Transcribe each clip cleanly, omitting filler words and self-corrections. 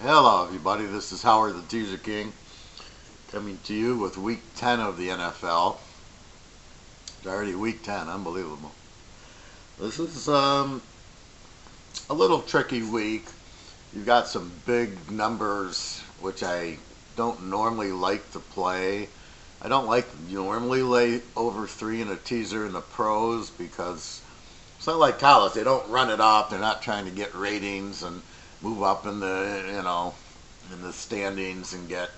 Hello, everybody. This is Howard the Teaserking coming to you with Week 10 of the NFL. It's already Week 10, unbelievable. This is a little tricky week. You've got some big numbers, which I don't normally like to play. I don't like to normally lay over 3 in a teaser in the pros because it's not like college. They don't run it up. They're not trying to get ratings and move up in the standings and get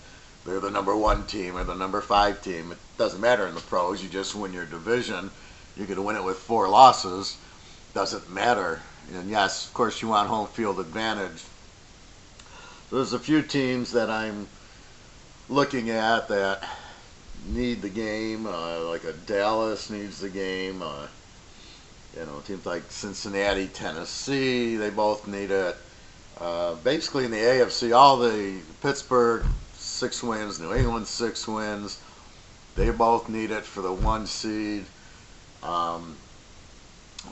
they're the number one team or the number 5 team. It doesn't matter in the pros. You just win your division. You could win it with 4 losses. Doesn't matter. And yes, of course, you want home field advantage. There's a few teams that I'm looking at that need the game. Like a Dallas needs the game. Teams like Cincinnati, Tennessee, they both need it. Basically in the AFC, all the Pittsburgh 6 wins, New England 6 wins, they both need it for the 1 seed. In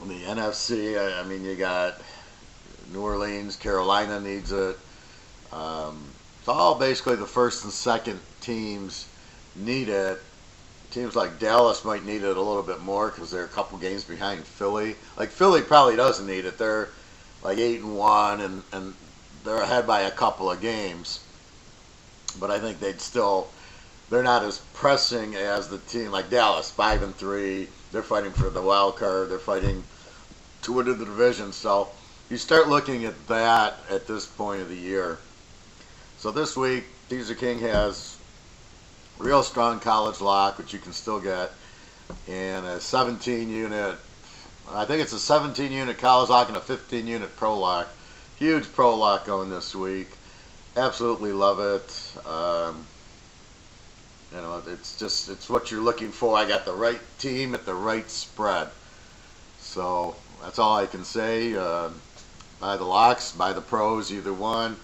the NFC, I mean, you got New Orleans, Carolina needs it. It's all basically the first and second teams need it. Teams like Dallas might need it a little bit more because they're a couple games behind Philly. Like Philly probably doesn't need it. They're like 8-1 and they're ahead by a couple of games. But I think they're not as pressing as the team like Dallas, 5-3. They're fighting for the wild card. They're fighting to win the division. So you start looking at that at this point of the year. So this week, Teaserking has real strong college lock, which you can still get, and a 17-unit, I think it's a 17-unit college lock and a 15-unit pro lock. Huge pro lock going this week. Absolutely love it. It's what you're looking for. I got the right team at the right spread. So that's all I can say. Buy the locks, buy the pros, either one.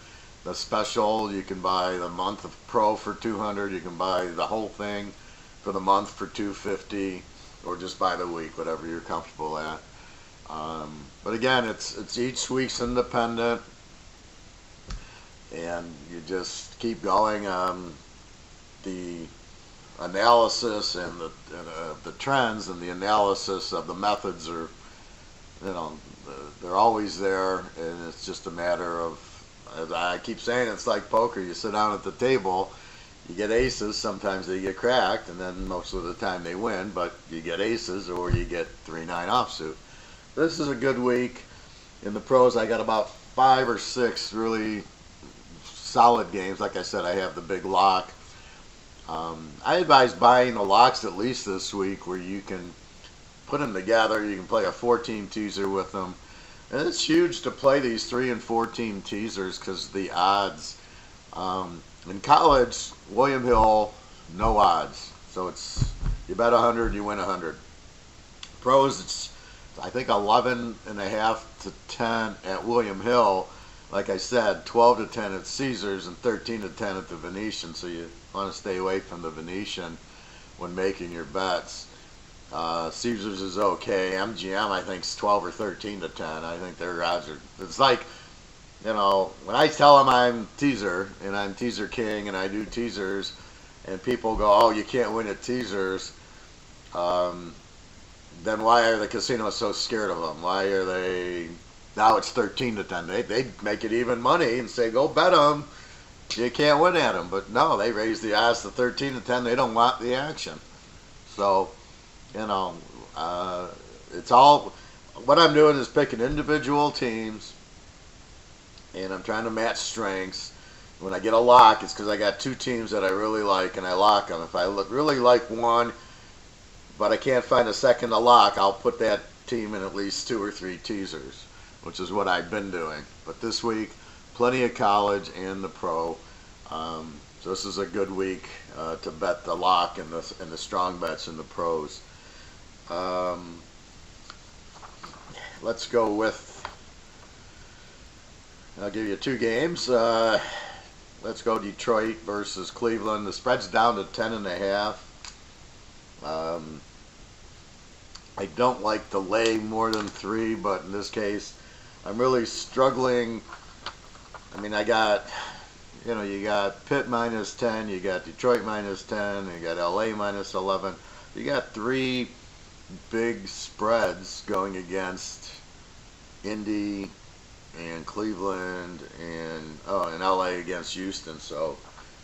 The special, you can buy the month of pro for $200. You can buy the whole thing for the month for $250, or just buy the week, whatever you're comfortable at. But again, it's each week's independent, and you just keep going. The analysis and the trends and the analysis of the methods are, they're always there, and it's just a matter of, as I keep saying, it's like poker. You sit down at the table, you get aces. Sometimes they get cracked, and then most of the time they win. But you get aces, or you get 3-9 offsuit. This is a good week. In the pros, I got about 5 or 6 really solid games. Like I said, I have the big lock. I advise buying the locks at least this week, where you can put them together. You can play a 4-team teaser with them. And it's huge to play these 3 and 4-team teasers because the odds. In college, William Hill, no odds. So it's, you bet 100, you win 100. Pros, it's I think 11.5 to 10 at William Hill. Like I said, 12 to 10 at Caesars and 13 to 10 at the Venetian. So you want to stay away from the Venetian when making your bets. Caesars is okay. MGM, I think, is 12 or 13 to 10. I think their odds are. It's like, when I tell them I'm teaser and I'm teaser king and I do teasers, and people go, "Oh, you can't win at teasers," then why are the casinos so scared of them? Why are they? Now it's 13 to 10. They make it even money and say, "Go bet them. You can't win at them." But no, they raise the odds to 13 to 10. They don't want the action. So. It's all, what I'm doing is picking individual teams, and I'm trying to match strengths. When I get a lock, it's because I got 2 teams that I really like, and I lock them. If I really like one, but I can't find a second to lock, I'll put that team in at least 2 or 3 teasers, which is what I've been doing. But this week, plenty of college and the pro. So this is a good week to bet the lock and the strong bets in the pros. Let's go with, I'll give you 2 games. Let's go Detroit versus Cleveland. The spread's down to 10.5. I don't like to lay more than 3, but in this case, I'm really struggling. I mean, I got you got Pitt minus 10, you got Detroit minus 10, you got LA minus 11. You got three big spreads going against Indy and Cleveland and LA against Houston. So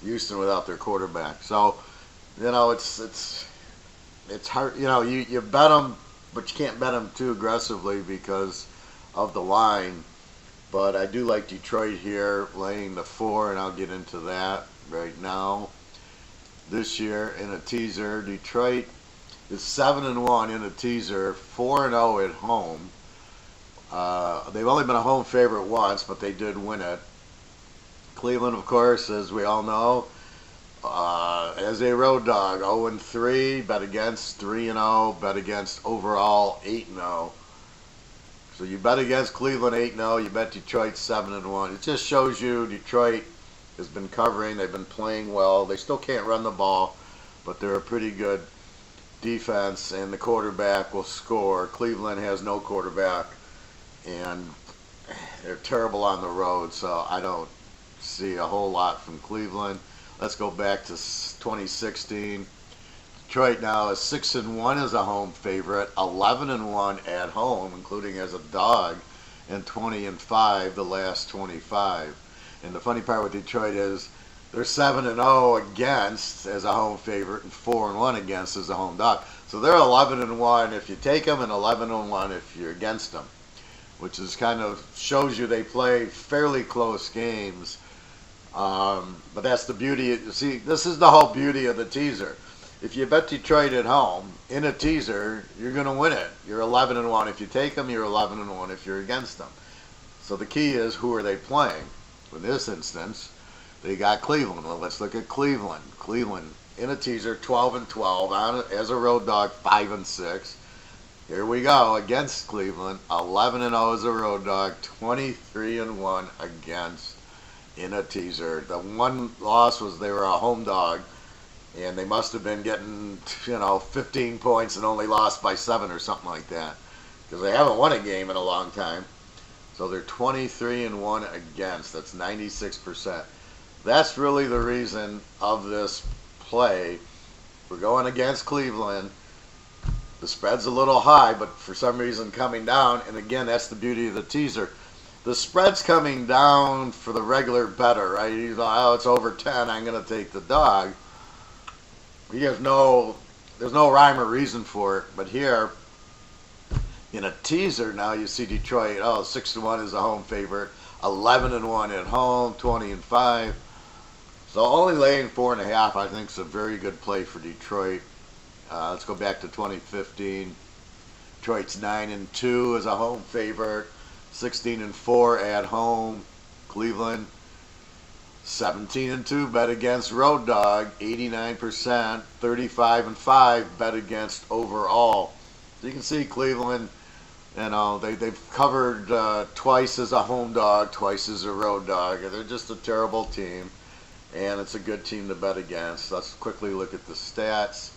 Houston without their quarterback. So it's hard. You bet them, but you can't bet them too aggressively because of the line. But I do like Detroit here, laying the 4, and I'll get into that right now. This year in a teaser, Detroit is 7-1 in a teaser, 4-0 at home. They've only been a home favorite once, but they did win it. Cleveland, of course, as we all know, as a road dog, 0-3, bet against 3-0, bet against overall 8-0. So you bet against Cleveland 8-0, you bet Detroit 7-1. It just shows you Detroit has been covering, they've been playing well. They still can't run the ball, but they're a pretty good defense, and the quarterback will score. Cleveland has no quarterback, and they're terrible on the road, so I don't see a whole lot from Cleveland. Let's go back to 2016. Detroit now is 6-1 as a home favorite, 11-1 at home, including as a dog, and 20-5 the last 25. And the funny part with Detroit is they're 7-0 against as a home favorite and 4-1 against as a home dog. So they're 11-1 if you take them and 11-1 if you're against them, which is kind of shows you they play fairly close games. But that's the beauty. See, this is the whole beauty of the teaser. If you bet Detroit at home in a teaser, you're going to win it. You're 11-1 if you take them. You're 11-1 if you're against them. So the key is, who are they playing? In this instance, they got Cleveland. Well, let's look at Cleveland. Cleveland in a teaser, 12-12 as a road dog, 5-6. Here we go against Cleveland, 11-0 as a road dog, 23-1 against in a teaser. The one loss was they were a home dog, and they must have been getting 15 points and only lost by 7 or something like that, because they haven't won a game in a long time. So they're 23-1 against. That's 96%. That's really the reason of this play. We're going against Cleveland. The spread's a little high, but for some reason coming down. And again, that's the beauty of the teaser. The spread's coming down for the regular bettor, right? You know, oh, it's over 10. I'm going to take the dog. There's no rhyme or reason for it. But here, in a teaser, now you see Detroit, 6-1 is a home favorite, 11-1 at home, 20-5. So only laying 4.5, I think, is a very good play for Detroit. Let's go back to 2015. Detroit's 9-2 as a home favorite, 16-4 at home. Cleveland 17-2 bet against road dog, 89%, 35-5 bet against overall. So you can see Cleveland, they've covered twice as a home dog, twice as a road dog. They're just a terrible team, and it's a good team to bet against. Let's quickly look at the stats.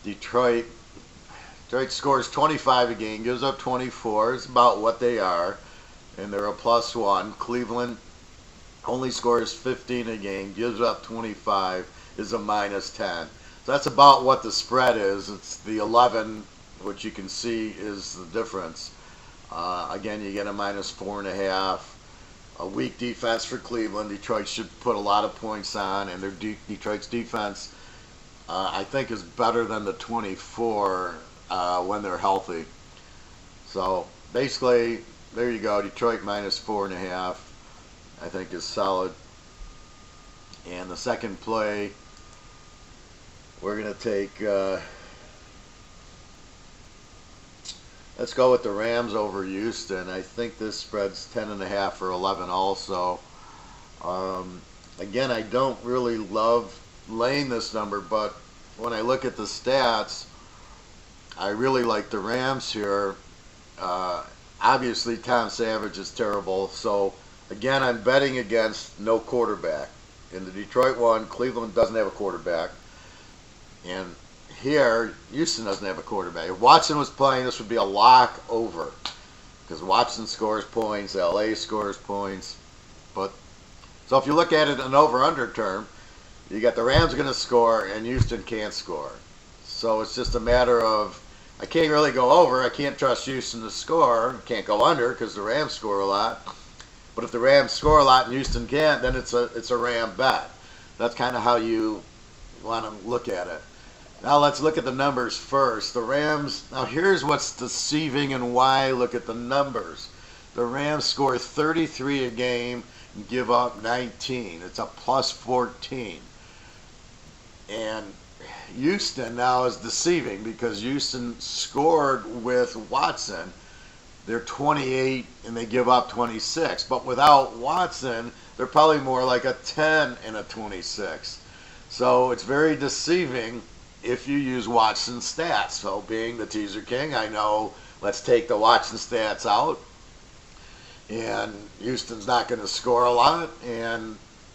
Detroit scores 25 a game, gives up 24. It's about what they are, and they're a +1. Cleveland only scores 15 a game, gives up 25, is a -10. So that's about what the spread is. It's the 11, which you can see is the difference. Again, you get a -4.5. A weak defense for Cleveland. Detroit should put a lot of points on, and Detroit's defense, I think, is better than the 24 when they're healthy. So basically, there you go. Detroit -4.5, I think, is solid. And the second play, we're going to take, let's go with the Rams over Houston. I think this spread's 10.5 or 11 also. Again, I don't really love laying this number, but when I look at the stats, I really like the Rams here. Obviously, Tom Savage is terrible, so again, I'm betting against no quarterback. In the Detroit one, Cleveland doesn't have a quarterback, and here, Houston doesn't have a quarterback. If Watson was playing, this would be a lock over, because Watson scores points, LA scores points, but So if you look at it in an over-under term, you got the Rams going to score and Houston can't score. So it's just a matter of, I can't really go over. I can't trust Houston to score. Can't go under because the Rams score a lot. But if the Rams score a lot and Houston can't, then it's a Ram bet. That's kind of how you want to look at it. Now let's look at the numbers first. The Rams, now here's what's deceiving and why. Look at the numbers. The Rams score 33 a game and give up 19. It's a plus 14. And Houston now is deceiving because Houston scored with Watson. They're 28 and they give up 26. But without Watson, they're probably more like a 10 and a 26. So it's very deceiving if you use Watson's stats. So being the teaser king, I know let's take the Watson stats out. And Houston's not going to score a lot.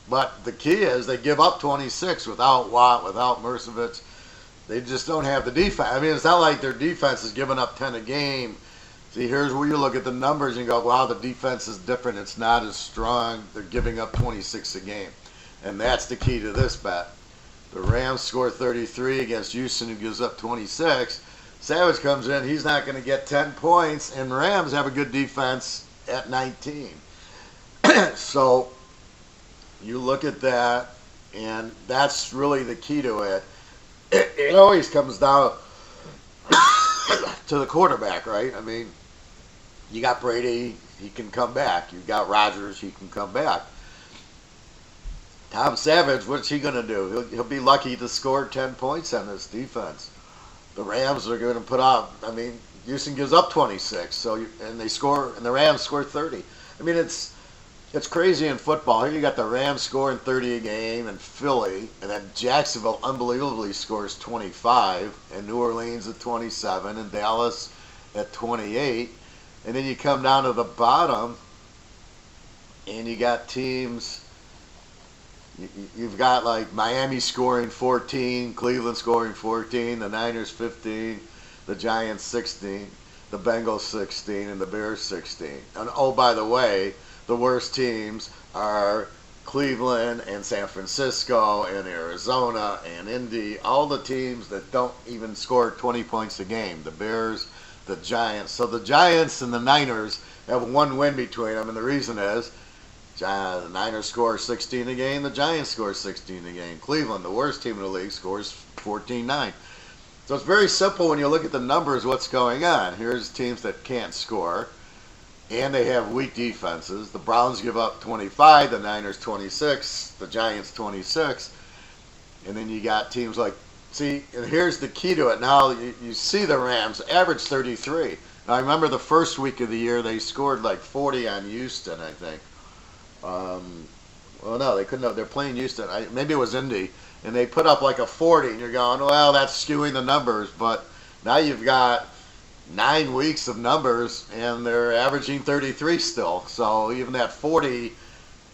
But the key is they give up 26 without Watt, without Mercevich. They just don't have the defense. I mean, it's not like their defense is giving up 10 a game. See, here's where you look at the numbers and go, wow, the defense is different. It's not as strong. They're giving up 26 a game. And that's the key to this bet. The Rams score 33 against Houston, who gives up 26. Savage comes in. He's not going to get 10 points. And Rams have a good defense at 19. So you look at that, and that's really the key to it. It always comes down to the quarterback, right? I mean, you got Brady, he can come back. You got Rodgers, he can come back. Tom Savage, what's he going to do? He'll be lucky to score 10 points on this defense. The Rams are going to put up, I mean, Houston gives up 26, and the Rams score 30. I mean, it's crazy in football. Here you got the Rams scoring 30 a game, and Philly, and then Jacksonville unbelievably scores 25, and New Orleans at 27, and Dallas at 28. And then you come down to the bottom, and you got teams. You've got like Miami scoring 14, Cleveland scoring 14, the Niners 15, the Giants 16, the Bengals 16, and the Bears 16. And oh, by the way, the worst teams are Cleveland and San Francisco and Arizona and Indy, all the teams that don't even score 20 points a game. The Bears, the Giants. So the Giants and the Niners have one win between them, and the reason is the Niners score 16 a game, the Giants score 16 a game. Cleveland, the worst team in the league, scores 14-9. So it's very simple when you look at the numbers what's going on. Here's teams that can't score, and they have weak defenses. The Browns give up 25, the Niners 26, the Giants 26. And then you got teams like, see, and here's the key to it. Now you see the Rams average 33. Now I remember the first week of the year they scored like 40 on Houston, I think. Well, no, they couldn't have. They're playing Houston. Maybe it was Indy. And they put up like a 40, and you're going, well, that's skewing the numbers. But now you've got 9 weeks of numbers, and they're averaging 33 still. So even that 40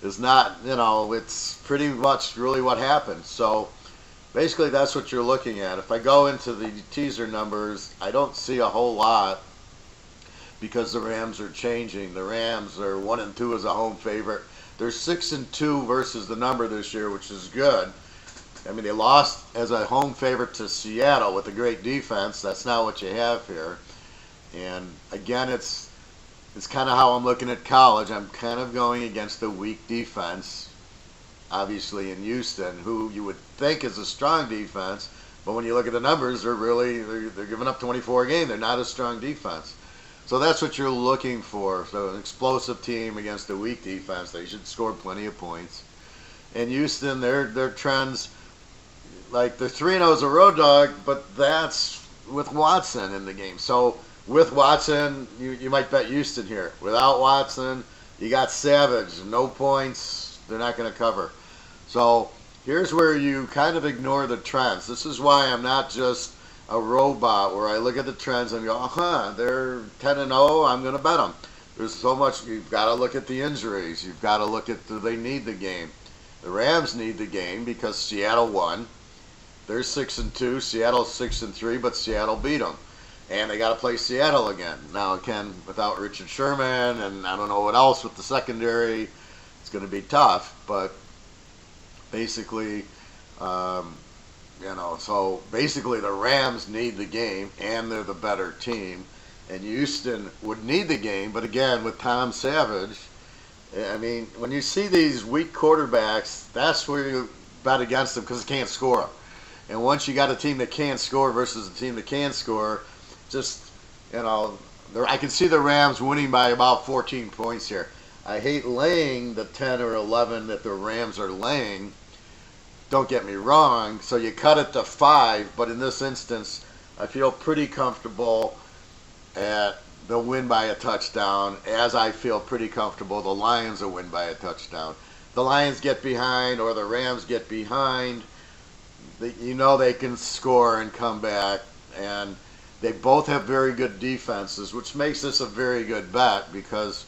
is not, it's pretty much really what happened. So basically that's what you're looking at. If I go into the teaser numbers, I don't see a whole lot because the Rams are changing. The Rams are 1-2 as a home favorite. They're 6-2 versus the number this year, which is good. I mean, they lost as a home favorite to Seattle with a great defense. That's not what you have here. And again, it's kind of how I'm looking at college. I'm kind of going against a weak defense, obviously in Houston, who you would think is a strong defense. But when you look at the numbers, they're giving up 24 a game. They're not a strong defense. So that's what you're looking for. So an explosive team against a weak defense. They should score plenty of points. And Houston, their trends, like they're 3-0 as a road dog, but that's with Watson in the game. So with Watson, you might bet Houston here. Without Watson, you got Savage. No points. They're not going to cover. So here's where you kind of ignore the trends. This is why I'm not just a robot where I look at the trends and go, they're 10-0, I'm going to bet them. There's so much. You've got to look at the injuries. You've got to look at, do they need the game? The Rams need the game because Seattle won. They're 6-2. Seattle's 6-3, but Seattle beat them. And they got to play Seattle again. Now, again, without Richard Sherman, and I don't know what else with the secondary. It's going to be tough, but basically, um, so basically the Rams need the game, and they're the better team. And Houston would need the game, but again, with Tom Savage, I mean, when you see these weak quarterbacks, that's where you bet against them because they can't score. And once you got a team that can't score versus a team that can score, just, I can see the Rams winning by about 14 points here. I hate laying the 10 or 11 that the Rams are laying. Don't get me wrong. So you cut it to 5, but in this instance, I feel pretty comfortable at they'll win by a touchdown, as I feel pretty comfortable the Lions will win by a touchdown. The Lions get behind or the Rams get behind, they can score and come back, and they both have very good defenses, which makes this a very good bet because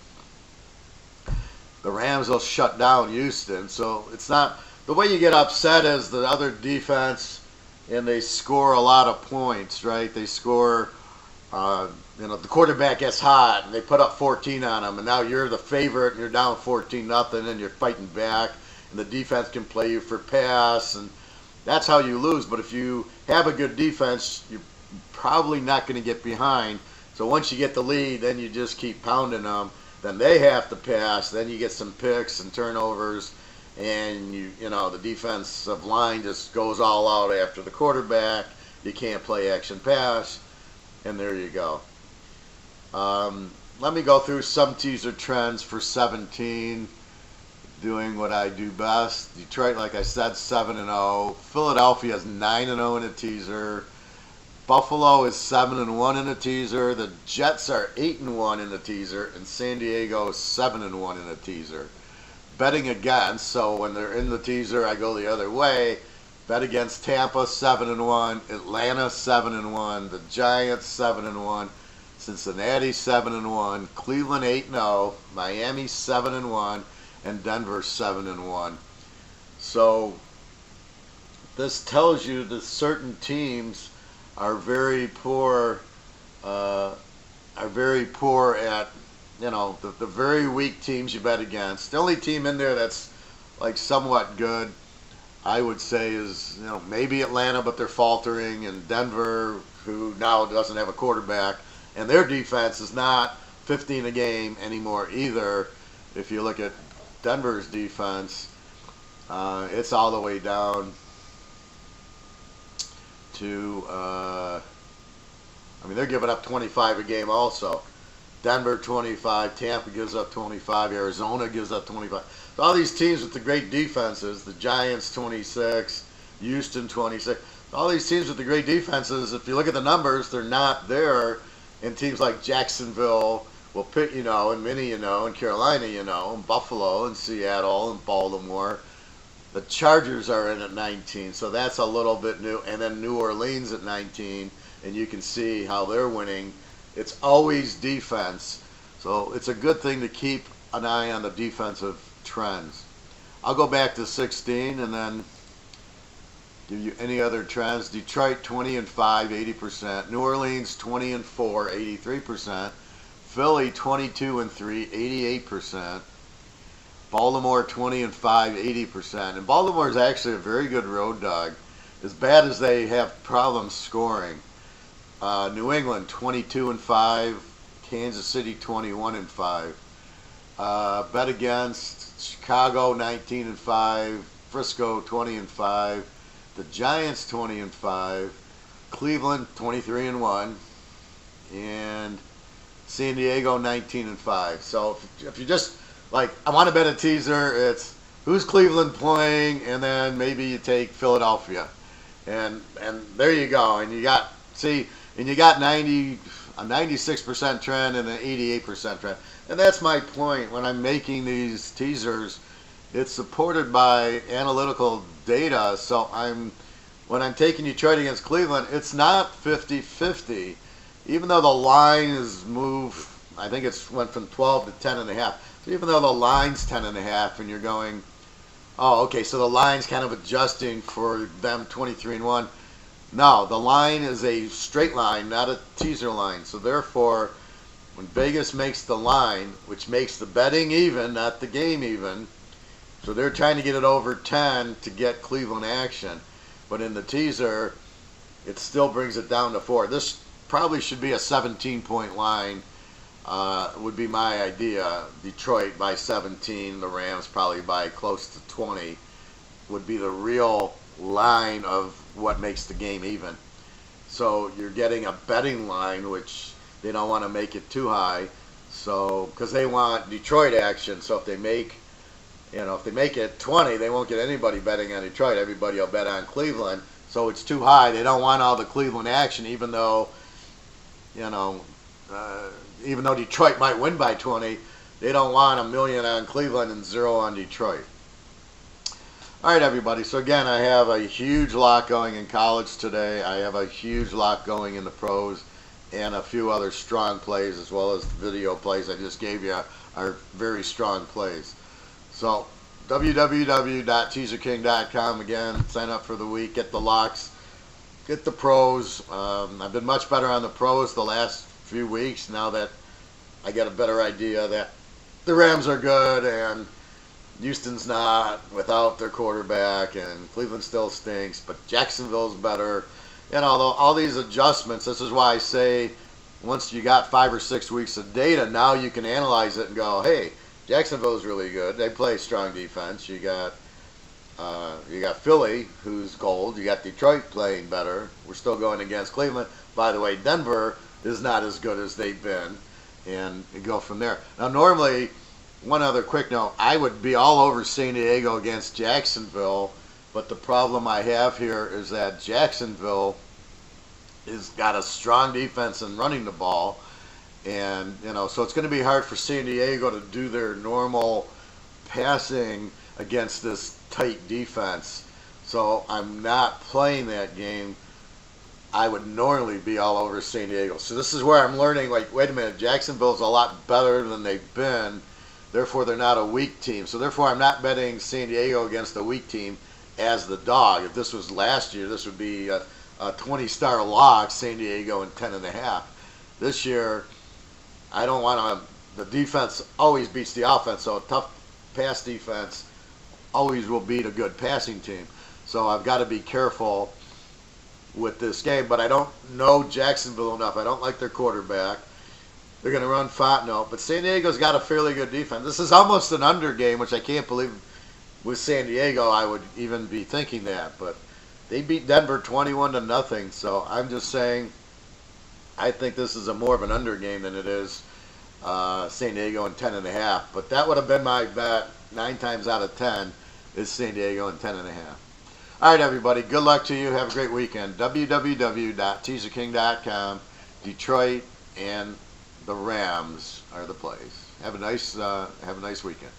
the Rams will shut down Houston. So it's not the way you get upset is the other defense and they score a lot of points, right? They score, the quarterback gets hot and they put up 14 on them, and now you're the favorite and you're down 14-0 and you're fighting back, and the defense can play you for pass, and that's how you lose. But if you have a good defense, you're probably not going to get behind. So once you get the lead, then you just keep pounding them. Then they have to pass. Then you get some picks and turnovers, and the defensive line just goes all out after the quarterback. You can't play action pass, and there you go. Let me go through some teaser trends for 17. Doing what I do best. Detroit, like I said, 7-0. Philadelphia is 9-0 in a teaser. Buffalo is 7-1 in a teaser. The Jets are 8-1 in a teaser, and San Diego is 7-1 in a teaser. Betting against, so when they're in the teaser, I go the other way. Bet against Tampa 7-1, Atlanta 7-1, the Giants 7-1, Cincinnati 7-1, Cleveland 8-0, Miami 7-1. And Denver 7-1. So this tells you that certain teams are very poor. Are very poor at the very weak teams you bet against. The only team in there that's like somewhat good, I would say, is maybe Atlanta, but they're faltering, and Denver, who now doesn't have a quarterback, and their defense is not 15 a game anymore either. If you look at Denver's defense, it's all the way down to, they're giving up 25 a game also. Denver 25, Tampa gives up 25, Arizona gives up 25. So all these teams with the great defenses, the Giants 26, Houston 26, all these teams with the great defenses, if you look at the numbers, they're not there. And teams like Jacksonville, well, Pitt, and Minnie, and Carolina, and Buffalo, and Seattle, and Baltimore. The Chargers are in at 19, so that's a little bit new. And then New Orleans at 19, and you can see how they're winning. It's always defense, so it's a good thing to keep an eye on the defensive trends. I'll go back to 16 and then give you any other trends. Detroit 20-5, 80%. New Orleans 20-4, 83%. Philly 22-3, 88%. Baltimore 20-5, 80%. And Baltimore is actually a very good road dog, as bad as they have problems scoring. New England 22-5, Kansas City 21-5. Bet against Chicago 19-5, Frisco 20-5, the Giants 20-5, Cleveland 23-1, and San Diego 19-5. So if you just I want to bet a teaser, it's who's Cleveland playing, and then maybe you take Philadelphia, and there you go, and you got 96% trend and an 88% trend, and that's my point when I'm making these teasers. It's supported by analytical data, so when I'm taking Detroit against Cleveland, it's not 50-50. Even though the line is moved, I think it's went from 12 to 10.5. So even though the line's 10.5, and you're going, oh, okay, so the line's kind of adjusting for them 23-1. No, the line is a straight line, not a teaser line. So therefore, when Vegas makes the line, which makes the betting even, not the game even, So they're trying to get it over 10 to get Cleveland action. But in the teaser, it still brings it down to 4. This probably should be a 17-point line, would be my idea. Detroit by 17, the Rams probably by close to 20, would be the real line of what makes the game even. So you're getting a betting line, which they don't want to make it too high. So, because they want Detroit action. So if they make it 20, they won't get anybody betting on Detroit. Everybody will bet on Cleveland. So it's too high. They don't want all the Cleveland action, even though, even though Detroit might win by 20, they don't want $1 million on Cleveland and 0 on Detroit. All right, everybody. So again, I have a huge lot going in college today. I have a huge lot going in the pros, and a few other strong plays, as well as video plays I just gave you are very strong plays. So www.teaserking.com, again, sign up for the week, get the locks, get the pros. I've been much better on the pros the last few weeks now that I get a better idea that the Rams are good and Houston's not without their quarterback, and Cleveland still stinks, but Jacksonville's better. All these adjustments, this is why I say once you got 5 or 6 weeks of data, now you can analyze it and go, hey, Jacksonville's really good. They play strong defense. You got Philly, who's gold. You got Detroit playing better. We're still going against Cleveland. By the way, Denver is not as good as they've been, and you go from there. Now, normally, one other quick note, I would be all over San Diego against Jacksonville, but the problem I have here is that Jacksonville has got a strong defense in running the ball, and so it's going to be hard for San Diego to do their normal passing against this tight defense. So I'm not playing that game. I would normally be all over San Diego. So this is where I'm learning, like, wait a minute, Jacksonville's a lot better than they've been. Therefore, they're not a weak team. So therefore, I'm not betting San Diego against a weak team as the dog. If this was last year, this would be a 20-star lock, San Diego and 10.5. This year, I don't want to. The defense always beats the offense, so a tough pass defense always will beat a good passing team. So I've got to be careful with this game, but I don't know Jacksonville enough. I don't like their quarterback. They're going to run Fontenot, but San Diego's got a fairly good defense. This is almost an under game, which I can't believe with San Diego I would even be thinking that, but they beat Denver 21-0, so I'm just saying I think this is more of an under game than it is San Diego and 10.5, but that would have been my bet 9 times out of 10 is San Diego and 10.5. All right, everybody, good luck to you. Have a great weekend. www.teaserking.com. Detroit and the Rams are the plays. Have a nice weekend.